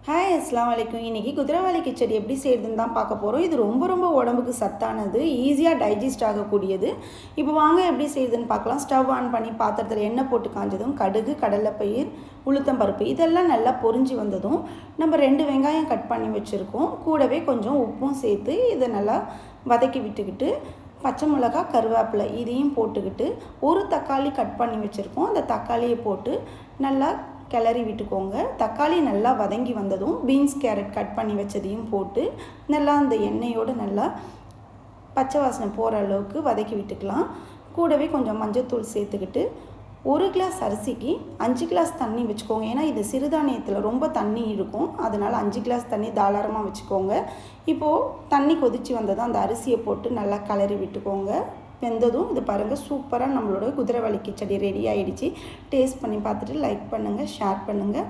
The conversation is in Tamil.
ஹாய் அஸ்ஸலாமு அலைக்கும். இன்றைக்கி குதிரைவாலி கிச்சடி எப்படி செய்கிறதுன்னு தான் பார்க்க போகிறோம். இது ரொம்ப உடம்புக்கு சத்தானது, ஈஸியாக டைஜஸ்ட் ஆகக்கூடியது. இப்போ வாங்க எப்படி செய்யுதுன்னு பார்க்கலாம். ஸ்டவ் ஆன் பண்ணி பாத்திரத்தில் எண்ணெய் போட்டு காஞ்சதும் கடுகு, கடலைப்பயிர், உளுத்தம்பருப்பு இதெல்லாம் நல்லா பொரிஞ்சு வந்ததும் நம்ம 2 வெங்காயம் கட் பண்ணி வச்சுருக்கோம். கூடவே கொஞ்சம் உப்பும் சேர்த்து இதை நல்லா வதக்கி விட்டுக்கிட்டு பச்சை மிளகா, கருவேப்பிலை இதையும் போட்டுக்கிட்டு ஒரு தக்காளி கட் பண்ணி வச்சுருக்கோம். அந்த தக்காளியை போட்டு நல்லா கிளறி விட்டுக்கோங்க. தக்காளி நல்லா வதங்கி வந்ததும் பீன்ஸ், கேரட் கட் பண்ணி வச்சதையும் போட்டு நல்லா அந்த எண்ணெயோடு நல்லா பச்சை வாசனை போகிற அளவுக்கு வதக்கி விட்டுக்கலாம். கூடவே கொஞ்சம் மஞ்சள்தூள் சேர்த்துக்கிட்டு 1 கிளாஸ் அரிசிக்கு 5 கிளாஸ் தண்ணி வச்சுக்கோங்க. ஏன்னா இது சிறுதானியத்தில் ரொம்ப தண்ணி இருக்கும், அதனால் 5 கிளாஸ் தண்ணி தாராளமாக வச்சுக்கோங்க. இப்போது தண்ணி கொதித்து வந்ததும் அந்த அரிசியை போட்டு நல்லா கிளறி விட்டுக்கோங்க. வெந்ததும் இது பாருங்கள், சூப்பராக நம்மளோட குதிரைவாலி கிச்சடி ரெடி ஆகிடுச்சு. டேஸ்ட் பண்ணி பார்த்துட்டு லைக் பண்ணுங்கள், ஷேர் பண்ணுங்கள்.